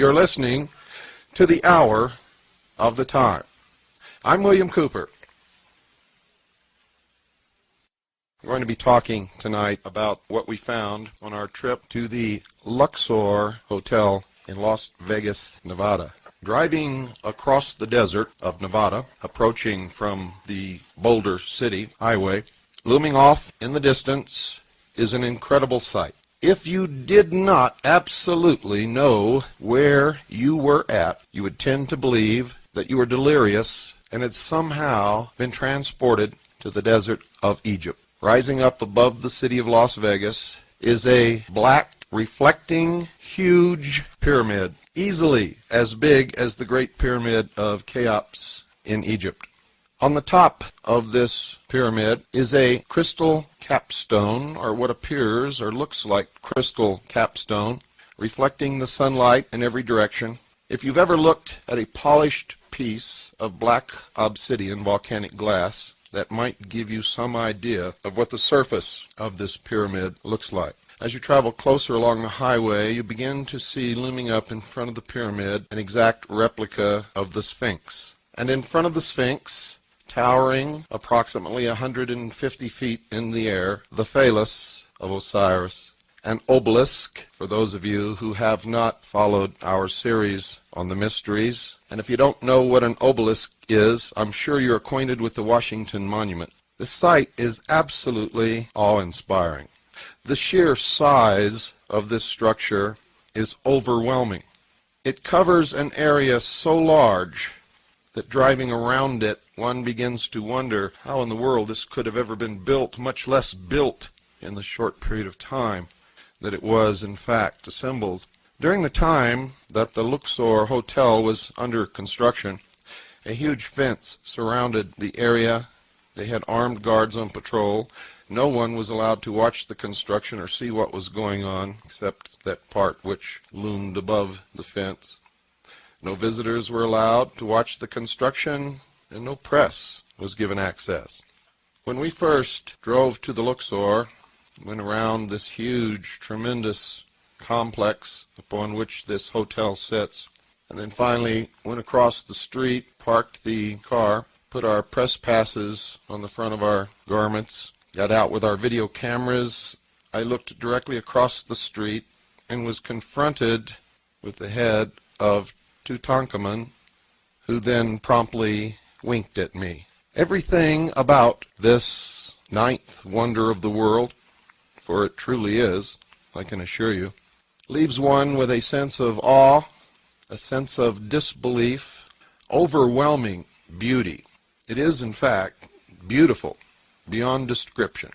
You're listening to the Hour of the Time. I'm William Cooper. We're going to be talking tonight about what we found on our trip to the Luxor Hotel in Las Vegas, Nevada. Driving across the desert of Nevada, approaching from the Boulder City Highway, looming off in the distance is an incredible sight. If you did not absolutely know where you were at, you would tend to believe that you were delirious and had somehow been transported to the desert of Egypt. Rising up above the city of Las Vegas is a black, reflecting, huge pyramid, easily as big as the Great Pyramid of Cheops in Egypt. On the top of this pyramid is a crystal capstone, or what appears or looks like crystal capstone, reflecting the sunlight in every direction. If you've ever looked at a polished piece of black obsidian volcanic glass, that might give you some idea of what the surface of this pyramid looks like. As you travel closer along the highway, you begin to see looming up in front of the pyramid an exact replica of the Sphinx. And in front of the Sphinx, towering approximately 150 feet in the air, the phallus of Osiris, an obelisk, for those of you who have not followed our series on the mysteries. And if you don't know what an obelisk is, I'm sure you're acquainted with the Washington Monument. The sight is absolutely awe-inspiring. The sheer size of this structure is overwhelming. It covers an area so large that driving around it, one begins to wonder how in the world this could have ever been built, much less built in the short period of time that it was, in fact, assembled. During the time that the Luxor Hotel was under construction, a huge fence surrounded the area. They had armed guards on patrol. No one was allowed to watch the construction or see what was going on, except that part which loomed above the fence. No visitors were allowed to watch the construction, and no press was given access. When we first drove to the Luxor, went around this huge, tremendous complex upon which this hotel sits, and then finally went across the street, parked the car, put our press passes on the front of our garments, got out with our video cameras. I looked directly across the street and was confronted with the head of Tutankhamun, who then promptly winked at me. Everything about this ninth wonder of the world, for it truly is, I can assure you, leaves one with a sense of awe, a sense of disbelief, overwhelming beauty. It is, in fact, beautiful beyond description.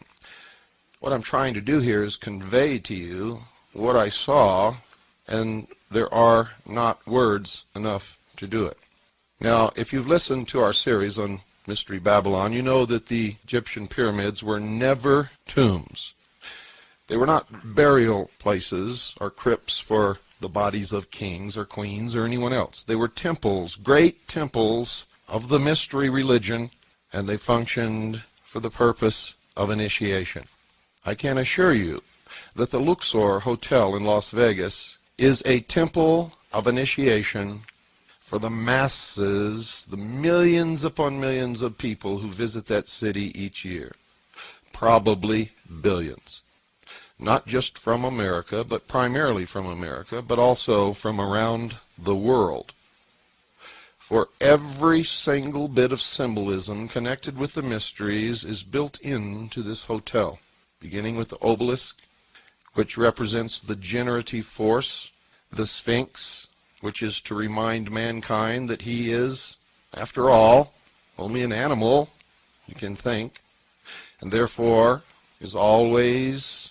What I'm trying to do here is convey to you what I saw, and there are not words enough to do it. Now, if you've listened to our series on Mystery Babylon, you know that the Egyptian pyramids were never tombs. They were not burial places or crypts for the bodies of kings or queens or anyone else. They were temples, great temples of the mystery religion, and they functioned for the purpose of initiation. I can assure you that the Luxor Hotel in Las Vegas is a temple of initiation for the masses, the millions upon millions of people who visit that city each year. Probably billions. Not just from America, but primarily from America, but also from around the world. For every single bit of symbolism connected with the mysteries is built into this hotel, beginning with the obelisk, which represents the generative force, the Sphinx, which is to remind mankind that he is, after all, only an animal, you can think, and therefore is always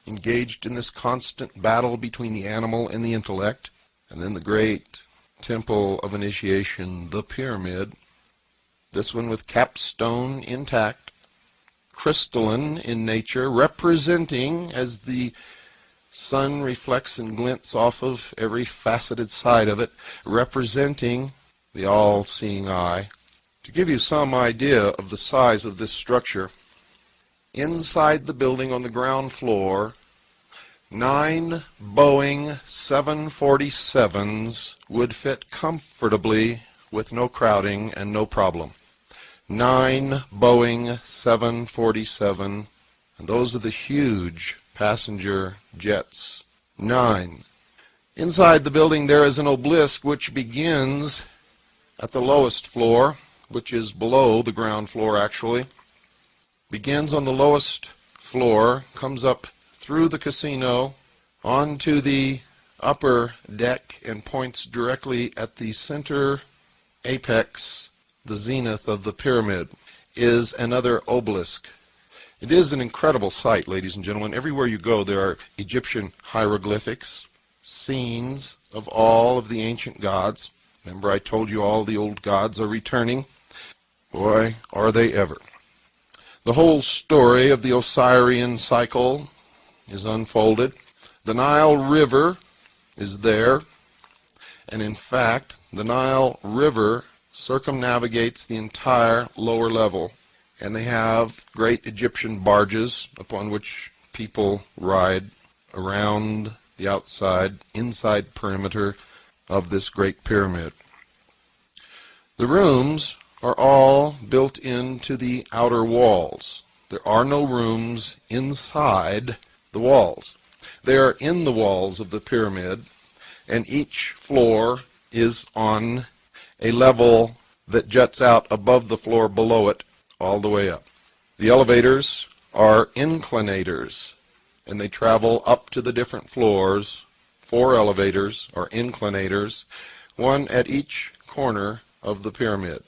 engaged in this constant battle between the animal and the intellect. And then the great temple of initiation, the pyramid, this one with capstone intact, crystalline in nature, representing, as the sun reflects and glints off of every faceted side of it, representing the all-seeing eye. To give you some idea of the size of this structure, inside the building on the ground floor, 9 Boeing 747s would fit comfortably with no crowding and no problem. 9 Boeing 747, and those are the huge passenger jets. 9. Inside the building there is an obelisk which begins at the lowest floor, which is below the ground floor actually. Begins on the lowest floor, comes up through the casino onto the upper deck and points directly at the center apex, the zenith of the pyramid, is another obelisk. It is an incredible sight, ladies and gentlemen. Everywhere you go there are Egyptian hieroglyphics, scenes of all of the ancient gods. Remember I told you all the old gods are returning? Boy, are they ever. The whole story of the Osirian cycle is unfolded. The Nile River is there, and in fact, the Nile River circumnavigates the entire lower level, and they have great Egyptian barges upon which people ride around the inside perimeter of this great pyramid. The rooms are all built into the outer walls. There are no rooms inside the walls. They are in the walls of the pyramid, and each floor is on a level that juts out above the floor below it all the way up. The elevators are inclinators, and they travel up to the different floors. 4 elevators are inclinators, one at each corner of the pyramid.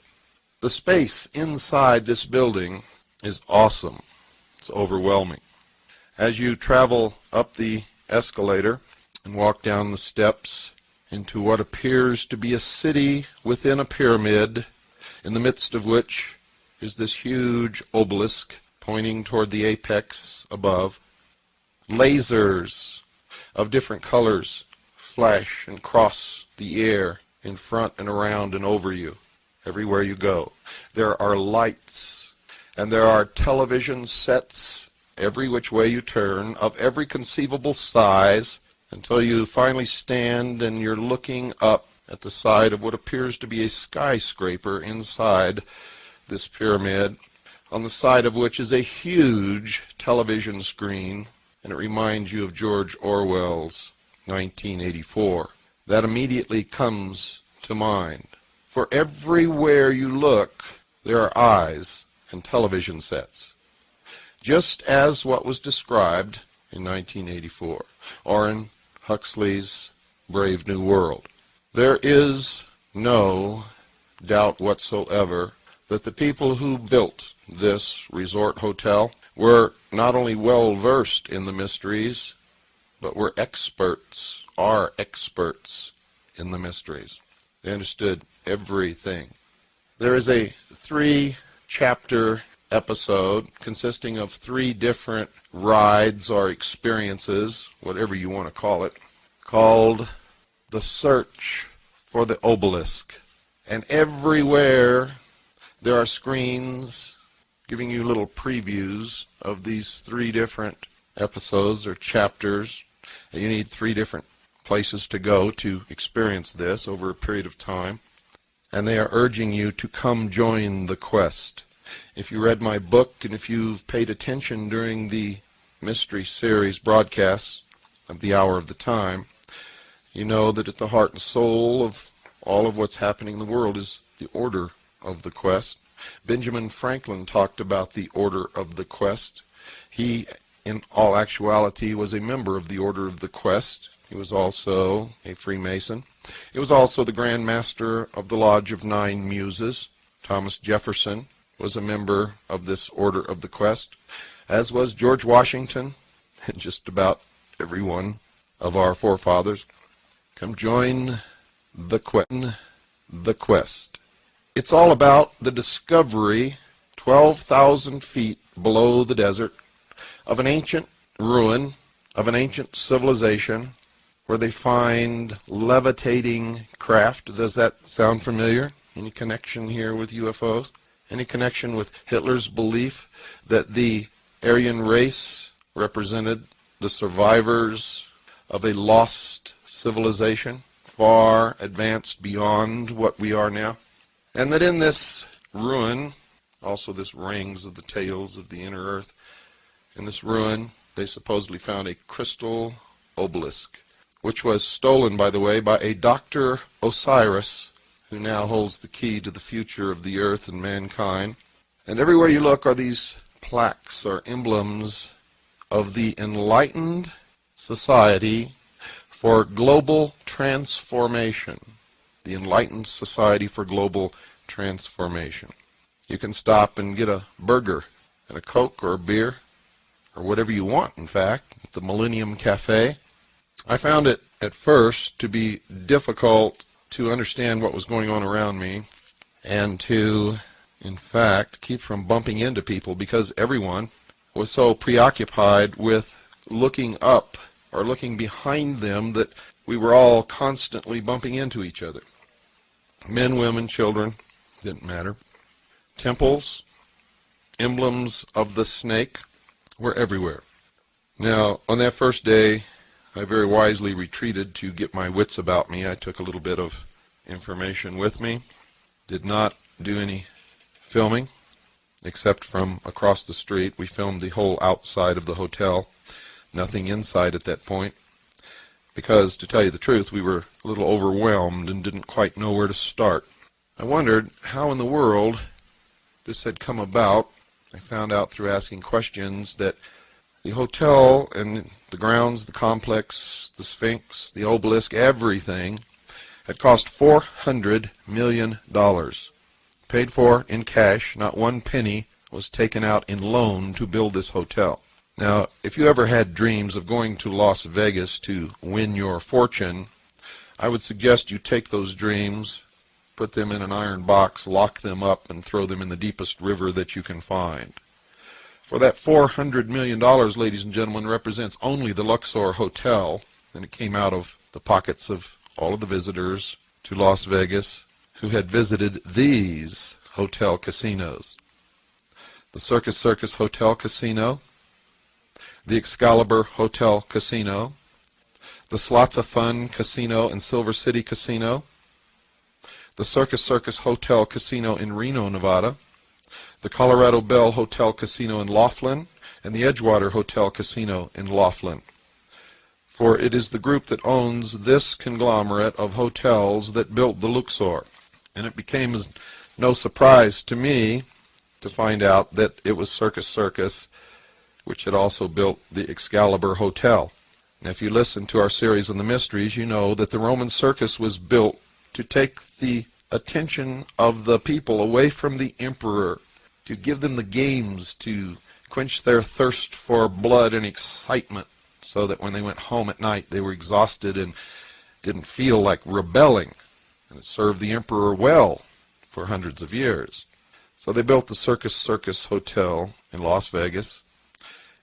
The space inside this building is awesome. It's overwhelming. As you travel up the escalator and walk down the steps into what appears to be a city within a pyramid, in the midst of which is this huge obelisk pointing toward the apex above. Lasers of different colors flash and cross the air in front and around and over you everywhere you go. There are lights, and there are television sets every which way you turn, of every conceivable size, until you finally stand and you're looking up at the side of what appears to be a skyscraper inside this pyramid, on the side of which is a huge television screen, and it reminds you of George Orwell's 1984. That immediately comes to mind. For everywhere you look, there are eyes and television sets, just as what was described in 1984, or in Huxley's Brave New World. There is no doubt whatsoever that the people who built this resort hotel were not only well versed in the mysteries, but were experts, are experts in the mysteries. They understood everything. There is a 3-chapter episode consisting of 3 different rides or experiences, whatever you want to call it, called The Search for the Obelisk. And everywhere there are screens giving you little previews of these 3 different episodes or chapters. And you need 3 different places to go to experience this over a period of time. And they are urging you to come join the quest. If you read my book, and if you've paid attention during the mystery series broadcasts of the Hour of the Time, you know that at the heart and soul of all of what's happening in the world is the order of the quest. Benjamin Franklin talked about the order of the quest. He, in all actuality, was a member of the Order of the Quest. He was also a Freemason. He was also the Grand Master of the Lodge of 9 Muses. Thomas Jefferson was a member of this Order of the Quest, as was George Washington and just about every one of our forefathers. Come join the quest. It's all about the discovery, 12,000 feet below the desert, of an ancient ruin, of an ancient civilization, where they find levitating craft. Does that sound familiar? Any connection here with UFOs? Any connection with Hitler's belief that the Aryan race represented the survivors of a lost civilization, far advanced beyond what we are now. And that in this ruin, also this rings of the tails of the inner earth, in this ruin they supposedly found a crystal obelisk, which was stolen, by the way, by a Dr. Osiris, who now holds the key to the future of the earth and mankind. And everywhere you look are these plaques or emblems of the enlightened society for global transformation. The enlightened society for global transformation. You can stop and get a burger and a Coke or a beer, or whatever you want, in fact, at the Millennium Cafe. I found it at first to be difficult to understand what was going on around me and to, in fact, keep from bumping into people because everyone was so preoccupied with looking up or looking behind them that we were all constantly bumping into each other. Men, women, children, didn't matter. Temples, emblems of the snake were everywhere. Now, on that first day, I very wisely retreated to get my wits about me. I took a little bit of information with me. Did not do any filming, except from across the street. We filmed the whole outside of the hotel. Nothing inside at that point. Because, to tell you the truth, we were a little overwhelmed and didn't quite know where to start. I wondered how in the world this had come about. I found out through asking questions that the hotel and the grounds, the complex, the Sphinx, the obelisk, everything had cost $400 million. Paid for in cash, not one penny was taken out in loan to build this hotel. Now, if you ever had dreams of going to Las Vegas to win your fortune, I would suggest you take those dreams, put them in an iron box, lock them up, and throw them in the deepest river that you can find. For that $400 million, ladies and gentlemen, represents only the Luxor Hotel, and it came out of the pockets of all of the visitors to Las Vegas who had visited these hotel casinos. The Circus Hotel Casino, the Excalibur Hotel Casino, the Slots of Fun Casino and Silver City Casino, the Circus Hotel Casino in Reno, Nevada, the Colorado Bell Hotel Casino in Laughlin, and the Edgewater Hotel Casino in Laughlin. For it is the group that owns this conglomerate of hotels that built the Luxor. And it became no surprise to me to find out that it was Circus, which had also built the Excalibur Hotel. Now, if you listen to our series on the mysteries, you know that the Roman circus was built to take the attention of the people away from the emperor, to give them the games, to quench their thirst for blood and excitement, so that when they went home at night they were exhausted and didn't feel like rebelling. And it served the emperor well for hundreds of years. So they built the Circus Hotel in Las Vegas,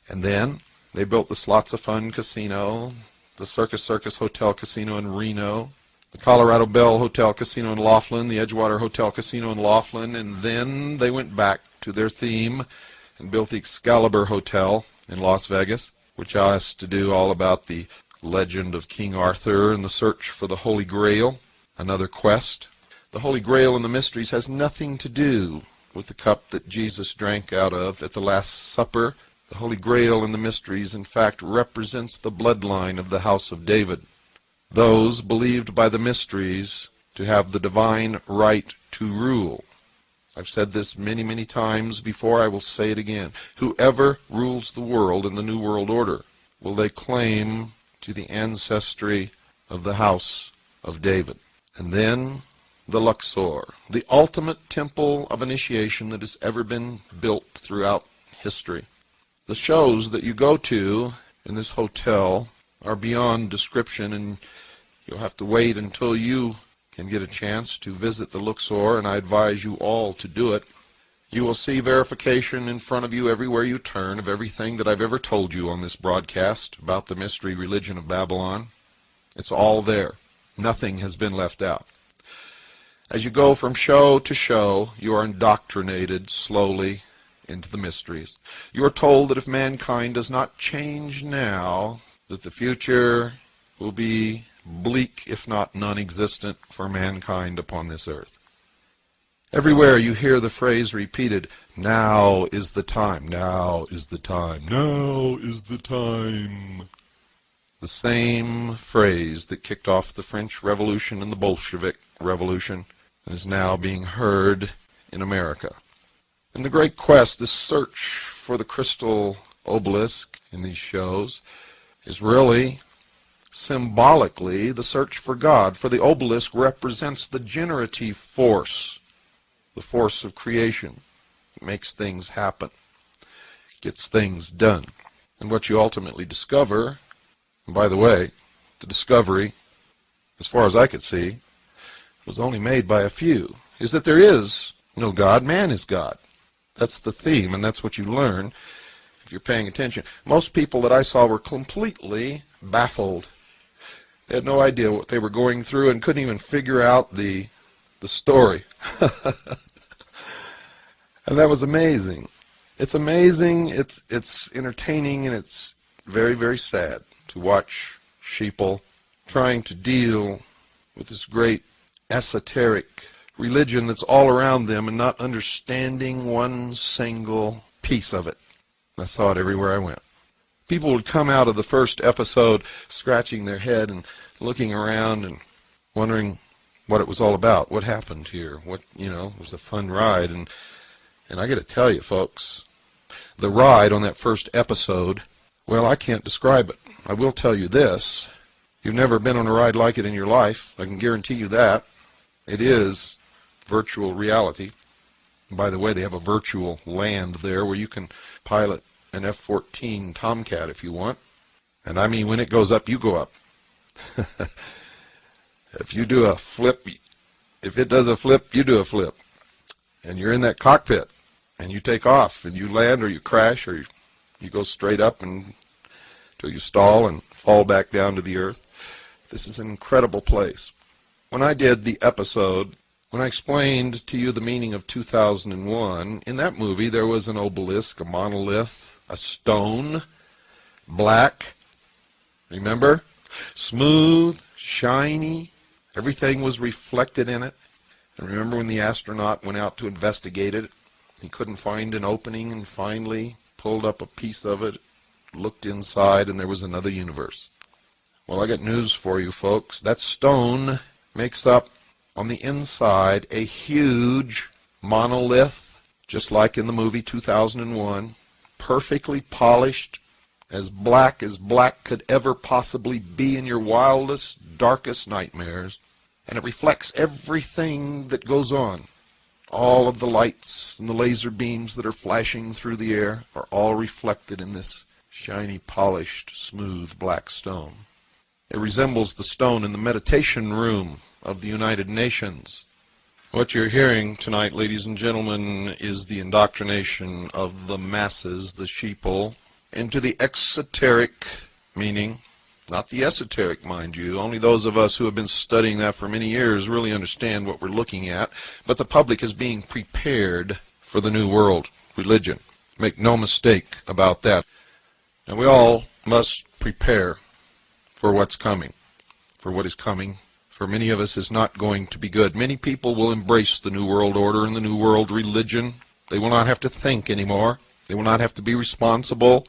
and then they built the Slots of Fun Casino, the Circus Hotel Casino in Reno, the Colorado Bell Hotel Casino in Laughlin, the Edgewater Hotel Casino in Laughlin, and then they went back to their theme and built the Excalibur Hotel in Las Vegas, which has to do all about the legend of King Arthur and the search for the Holy Grail, another quest. The Holy Grail and the mysteries has nothing to do with the cup that Jesus drank out of at the Last Supper. The Holy Grail and the mysteries, in fact, represents the bloodline of the house of David. Those believed by the mysteries to have the divine right to rule. I've said this many, many times before. I will say it again. Whoever rules the world in the New World Order, will they claim to the ancestry of the house of David. And then the Luxor, the ultimate temple of initiation that has ever been built throughout history. The shows that you go to in this hotel are beyond description, and you'll have to wait until you can get a chance to visit the Luxor, and I advise you all to do it. You will see verification in front of you everywhere you turn of everything that I've ever told you on this broadcast about the mystery religion of Babylon. It's all there. Nothing has been left out. As you go from show to show, you are indoctrinated slowly into the mysteries. You are told that if mankind does not change now, that the future will be bleak, if not non-existent, for mankind upon this earth. Everywhere you hear the phrase repeated, now is the time, now is the time, now is the time. The same phrase that kicked off the French Revolution and the Bolshevik Revolution is now being heard in America. And the great quest, this search for the crystal obelisk in these shows, is really symbolically the search for God. For the obelisk represents the generative force, the force of creation. It makes things happen, gets things done. And what you ultimately discover, and by the way, the discovery, as far as I could see, was only made by a few, is that there is no God, man is God. That's the theme, and that's what you learn if you're paying attention. Most people that I saw were completely baffled. They had no idea what they were going through and couldn't even figure out the story. And that was amazing. It's amazing, it's entertaining, and it's very, very sad to watch sheeple trying to deal with this great esoteric religion that's all around them and not understanding one single piece of it. I saw it everywhere I went. People would come out of the first episode scratching their head and looking around and wondering what it was all about, what happened here, it was a fun ride. And I got to tell you, folks, the ride on that first episode, well, I can't describe it. I will tell you this. You've never been on a ride like it in your life. I can guarantee you that. It is virtual reality. And by the way, they have a virtual land there where you can pilot an F-14 Tomcat if you want. And I mean, when it goes up, you go up. If you do a flip, if it does a flip, you do a flip. And you're in that cockpit, and you take off, and you land, or you crash, or you go straight up until you stall and fall back down to the earth. This is an incredible place. When I did the episode, when I explained to you the meaning of 2001, in that movie there was an obelisk, a monolith, a stone, black, remember? Smooth, shiny, everything was reflected in it. And remember when the astronaut went out to investigate it, he couldn't find an opening and finally pulled up a piece of it, looked inside, and there was another universe. Well, I got news for you, folks. That stone makes up, on the inside, a huge monolith, just like in the movie 2001, perfectly polished, as black could ever possibly be in your wildest, darkest nightmares. And it reflects everything that goes on. All of the lights and the laser beams that are flashing through the air are all reflected in this shiny, polished, smooth black stone. It resembles the stone in the meditation room of the United Nations. What you're hearing tonight, ladies and gentlemen, is the indoctrination of the masses, the sheeple, into the exoteric meaning. Not the esoteric, mind you. Only those of us who have been studying that for many years really understand what we're looking at. But the public is being prepared for the New World religion. Make no mistake about that. And we all must prepare for what's coming. For what is coming, for many of us, is not going to be good. Many people will embrace the New World Order and the New World religion. They will not have to think anymore. They will not have to be responsible.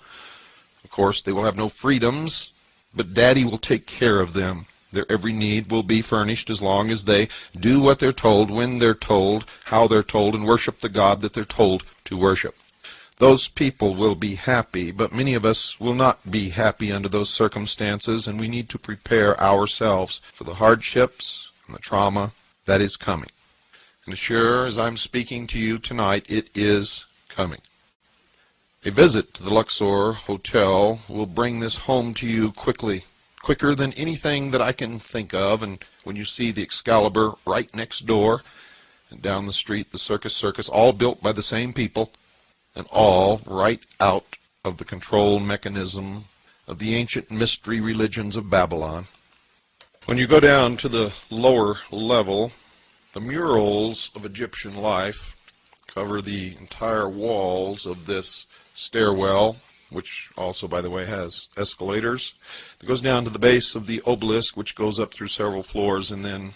Of course, they will have no freedoms. But Daddy will take care of them. Their every need will be furnished as long as they do what they're told, when they're told, how they're told, and worship the God that they're told to worship. Those people will be happy, but many of us will not be happy under those circumstances, and we need to prepare ourselves for the hardships and the trauma that is coming. And as sure as I'm speaking to you tonight, it is coming. A visit to the Luxor Hotel will bring this home to you quickly, quicker than anything that I can think of. And when you see the Excalibur right next door, and down the street the Circus, all built by the same people, and all right out of the control mechanism of the ancient mystery religions of Babylon. When you go down to the lower level, the murals of Egyptian life cover the entire walls of this stairwell, which also, by the way, has escalators. It goes down to the base of the obelisk, which goes up through several floors and then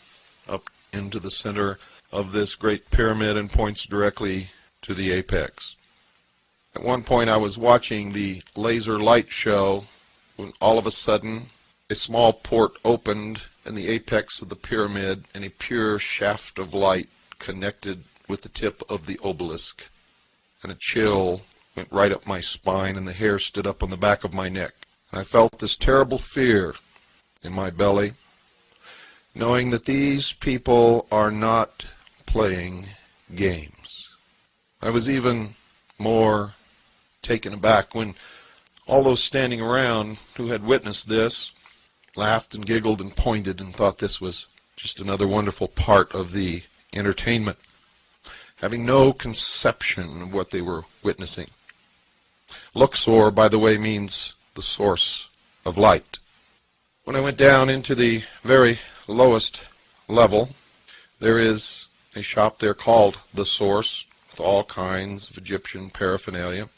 up into the center of this great pyramid and points directly to the apex. At one point I was watching the laser light show when all of a sudden a small port opened in the apex of the pyramid and a pure shaft of light connected with the tip of the obelisk. And a chill went right up my spine and the hair stood up on the back of my neck. And I felt this terrible fear in my belly, knowing that these people are not playing games. I was even more taken aback when all those standing around who had witnessed this laughed and giggled and pointed and thought this was just another wonderful part of the entertainment, having no conception of what they were witnessing. Luxor, by the way, means the source of light. When I went down into the very lowest level, there is a shop there called The Source, with all kinds of Egyptian paraphernalia,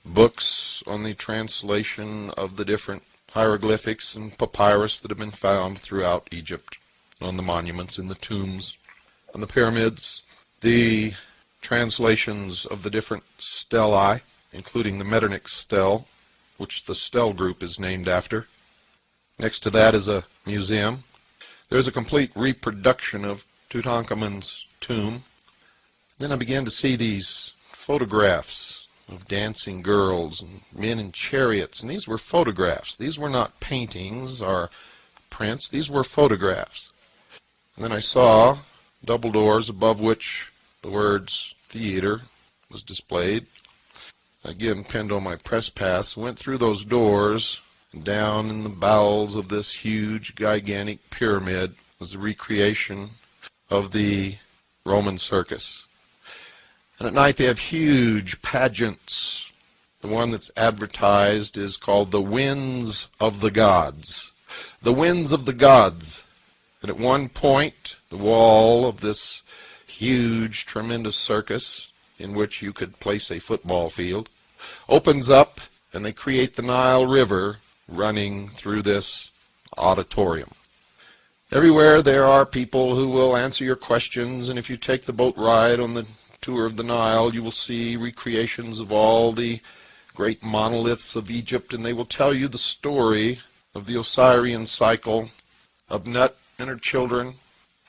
books on the translation of the different hieroglyphics and papyrus that have been found throughout Egypt, on the monuments in the tombs, on the pyramids, the translations of the different stelae, including the Metternich stele, which the stele group is named after. Next to that is a museum. There's a complete reproduction of Tutankhamun's tomb. Then I began to see these photographs of dancing girls and men in chariots, and these were photographs. These were not paintings or prints. These were photographs. And then I saw double doors above which the words theater was displayed. Again, pinned on my press pass, went through those doors, and down in the bowels of this huge, gigantic pyramid was a recreation of the Roman circus. And at night they have huge pageants. The one that's advertised is called the Winds of the Gods. The Winds of the Gods. And at one point, the wall of this huge, tremendous circus, in which you could place a football field, opens up, and they create the Nile River running through this auditorium. Everywhere there are people who will answer your questions, and if you take the boat ride on the tour of the Nile, you will see recreations of all the great monoliths of Egypt, and they will tell you the story of the Osirian cycle, of Nut and her children,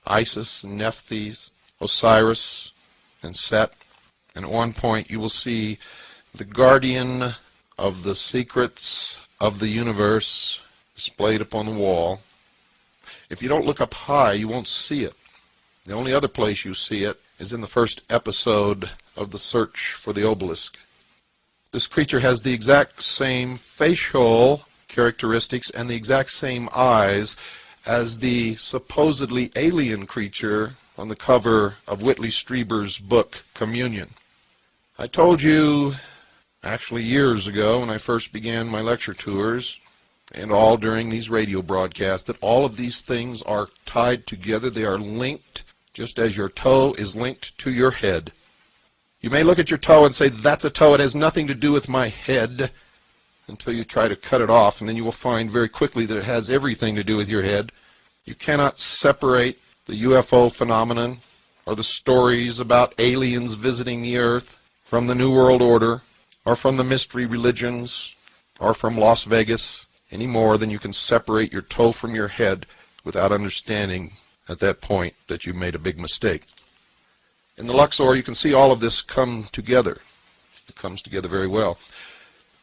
Isis and Nephthys, Osiris and Set. And at one point you will see the guardian of the secrets of the universe displayed upon the wall. If you don't look up high, you won't see it. The only other place you see it is in the first episode of The Search for the Obelisk. This creature has the exact same facial characteristics and the exact same eyes as the supposedly alien creature on the cover of Whitley Strieber's book, Communion. I told you, actually years ago, when I first began my lecture tours, and all during these radio broadcasts, that all of these things are tied together. They are linked, just as your toe is linked to your head. You may look at your toe and say, that's a toe, it has nothing to do with my head, until you try to cut it off, and then you will find very quickly that it has everything to do with your head. You cannot separate the UFO phenomenon or the stories about aliens visiting the earth from the New World Order or from the mystery religions or from Las Vegas any more than you can separate your toe from your head without understanding at that point that you made a big mistake. In the Luxor, you can see all of this come together. It comes together very well.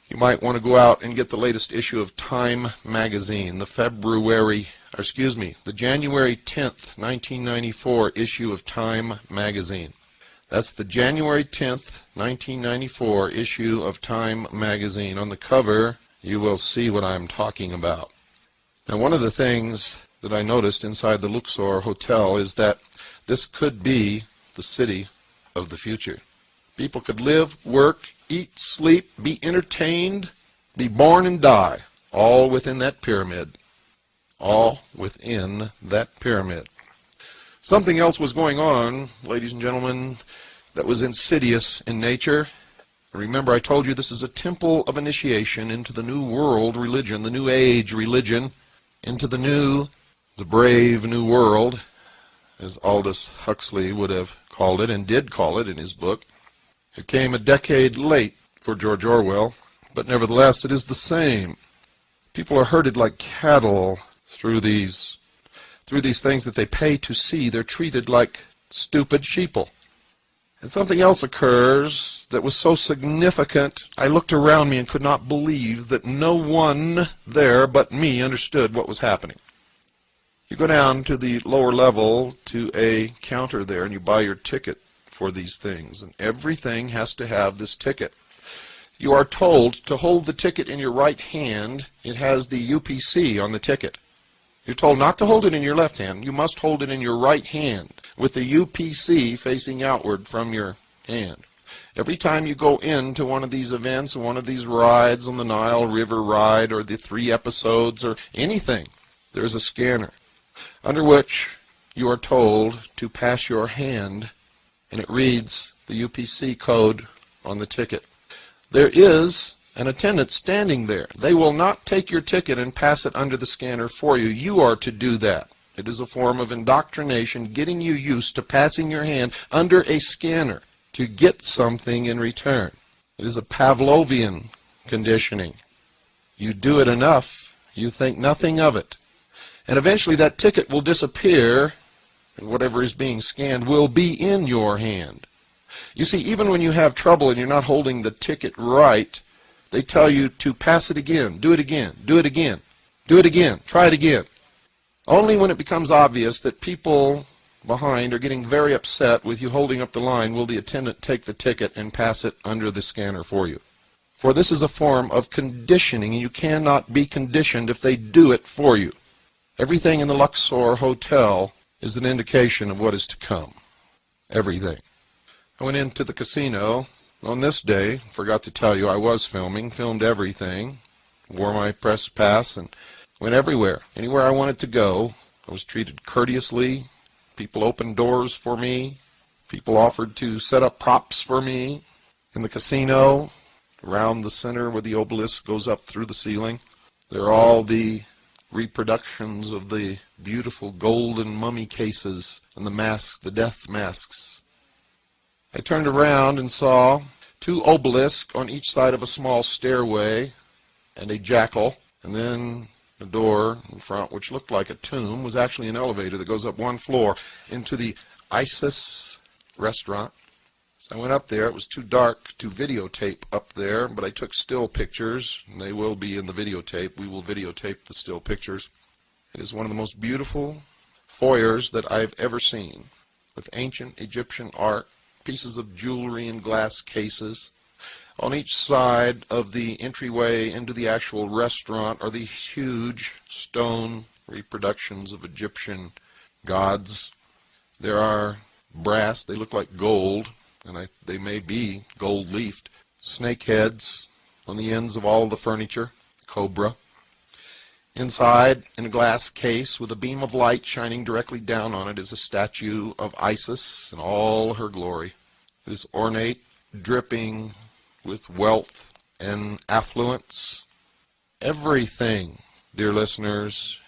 You might want to go out and get the latest issue of Time magazine, the January 10th, 1994 issue of Time magazine. That's the January 10th, 1994 issue of Time magazine. On the cover, you will see what I'm talking about. Now, one of the things that I noticed inside the Luxor Hotel is that this could be the city of the future. People could live, work, eat, sleep, be entertained, be born and die, all within that pyramid. All within that pyramid. Something else was going on, ladies and gentlemen, that was insidious in nature. Remember, I told you this is a temple of initiation into the new world religion, the new age religion, into the brave new world, as Aldous Huxley would have called it, and did call it in his book. It came a decade late for George Orwell, but nevertheless it is the same. People are herded like cattle through these things that they pay to see. They're treated like stupid sheeple. And something else occurs that was so significant, I looked around me and could not believe that no one there but me understood what was happening. You go down to the lower level to a counter there and you buy your ticket for these things. And everything has to have this ticket. You are told to hold the ticket in your right hand. It has the UPC on the ticket. You're told not to hold it in your left hand. You must hold it in your right hand with the UPC facing outward from your hand. Every time you go into one of these events, one of these rides on the Nile River ride or the 3 episodes or anything, there's a scanner under which you are told to pass your hand, and it reads the UPC code on the ticket. There is an attendant standing there. They will not take your ticket and pass it under the scanner for you. You are to do that. It is a form of indoctrination, getting you used to passing your hand under a scanner to get something in return. It is a Pavlovian conditioning. You do it enough, you think nothing of it. And eventually that ticket will disappear, and whatever is being scanned will be in your hand. You see, even when you have trouble and you're not holding the ticket right, they tell you to pass it again, do it again, do it again, do it again, try it again. Only when it becomes obvious that people behind are getting very upset with you holding up the line will the attendant take the ticket and pass it under the scanner for you. For this is a form of conditioning, and you cannot be conditioned if they do it for you. Everything in the Luxor Hotel is an indication of what is to come. Everything. I went into the casino on this day. Forgot to tell you I was filmed everything, wore my press pass, and went everywhere. Anywhere I wanted to go, I was treated courteously. People opened doors for me. People offered to set up props for me. In the casino, around the center where the obelisk goes up through the ceiling, there are all the reproductions of the beautiful golden mummy cases and the masks, the death masks. I turned around and saw 2 obelisks on each side of a small stairway and a jackal, and then a door in front which looked like a tomb was actually an elevator that goes up 1 floor into the Isis restaurant. So I went up there. It was too dark to videotape up there, but I took still pictures, and they will be in the videotape. We will videotape the still pictures. It is one of the most beautiful foyers that I've ever seen, with ancient Egyptian art, pieces of jewelry in glass cases. On each side of the entryway into the actual restaurant are these huge stone reproductions of Egyptian gods. There are brass, they look like gold, and they may be gold-leafed, snake heads on the ends of all the furniture, cobra. Inside, in a glass case with a beam of light shining directly down on it, is a statue of Isis in all her glory. It is ornate, dripping with wealth and affluence. Everything, dear listeners,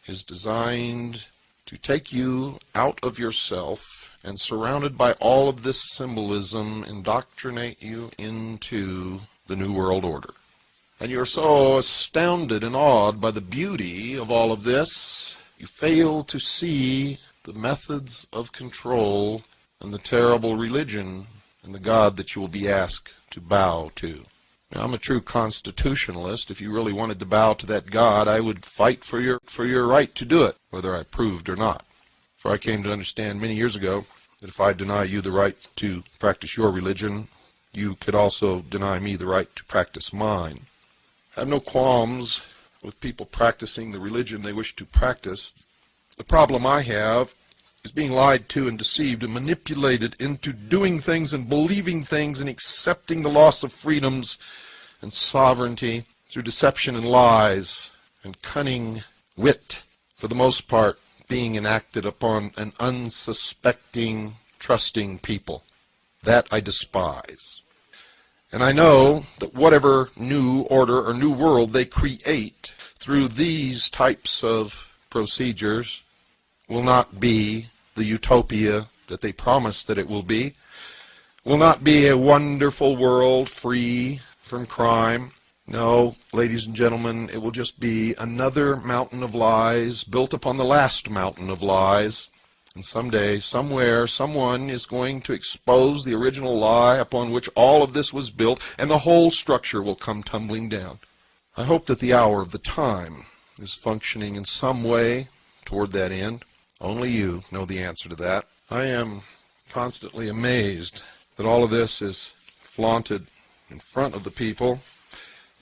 is designed to take you out of yourself and, surrounded by all of this symbolism, indoctrinate you into the New World Order. And you're so astounded and awed by the beauty of all of this, you fail to see the methods of control and the terrible religion and the God that you will be asked to bow to. Now, I'm a true constitutionalist. If you really wanted to bow to that God, I would fight for your right to do it, whether I approved or not. For I came to understand many years ago that if I deny you the right to practice your religion, you could also deny me the right to practice mine. I have no qualms with people practicing the religion they wish to practice. The problem I have is being lied to and deceived and manipulated into doing things and believing things and accepting the loss of freedoms and sovereignty through deception and lies and cunning wit, for the most part being enacted upon an unsuspecting, trusting people. That I despise. And I know that whatever new order or new world they create through these types of procedures will not be the utopia that they promise that it will be, will not be a wonderful world free from crime. No, ladies and gentlemen, it will just be another mountain of lies built upon the last mountain of lies. And someday, somewhere, someone is going to expose the original lie upon which all of this was built, and the whole structure will come tumbling down. I hope that the hour of the time is functioning in some way toward that end. Only you know the answer to that. I am constantly amazed that all of this is flaunted in front of the people.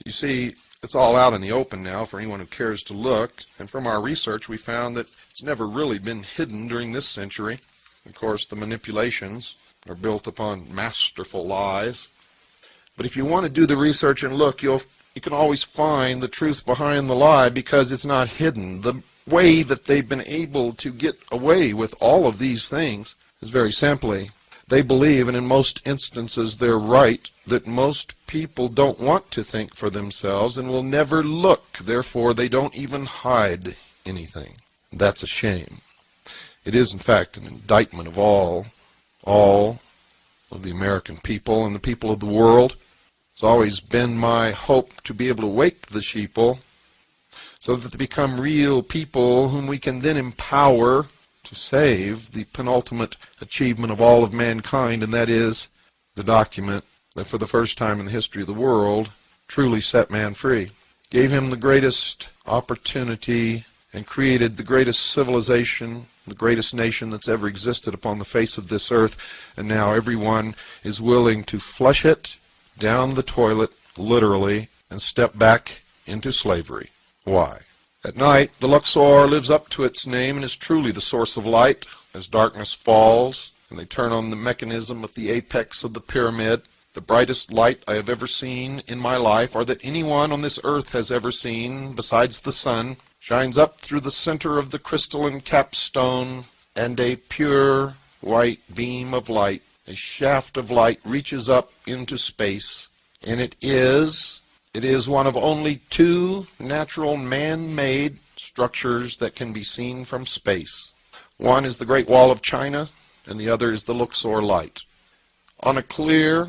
You see, it's all out in the open now for anyone who cares to look, and from our research we found that it's never really been hidden during this century. Of course, the manipulations are built upon masterful lies. But if you want to do the research and look, you can always find the truth behind the lie because it's not hidden. The way that they've been able to get away with all of these things is very simply, they believe, and in most instances they're right, that most people don't want to think for themselves and will never look. Therefore, they don't even hide anything. That's a shame. It is, in fact, an indictment of all of the American people and the people of the world. It's always been my hope to be able to wake the sheeple so that they become real people whom we can then empower to save the penultimate achievement of all of mankind, and that is the document that for the first time in the history of the world truly set man free, gave him the greatest opportunity, and created the greatest civilization, the greatest nation that's ever existed upon the face of this earth, and now everyone is willing to flush it down the toilet, literally, and step back into slavery. Why? At night, the Luxor lives up to its name and is truly the source of light. As darkness falls, and they turn on the mechanism at the apex of the pyramid, the brightest light I have ever seen in my life, or that anyone on this earth has ever seen, besides the sun, shines up through the center of the crystalline capstone, and a pure white beam of light, a shaft of light, reaches up into space, and it is one of only two natural man-made structures that can be seen from space. One is the Great Wall of China, and the other is the Luxor light. On a clear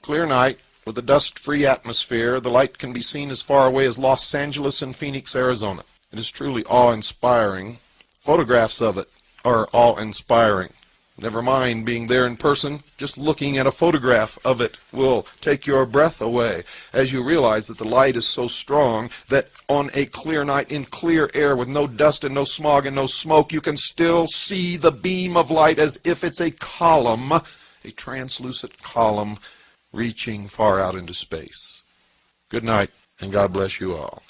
night with a dust-free atmosphere, the light can be seen as far away as Los Angeles and Phoenix, Arizona. It is truly awe-inspiring. Photographs of it are awe-inspiring. Never mind being there in person, just looking at a photograph of it will take your breath away as you realize that the light is so strong that on a clear night in clear air with no dust and no smog and no smoke, you can still see the beam of light as if it's a column, a translucent column reaching far out into space. Good night, and God bless you all.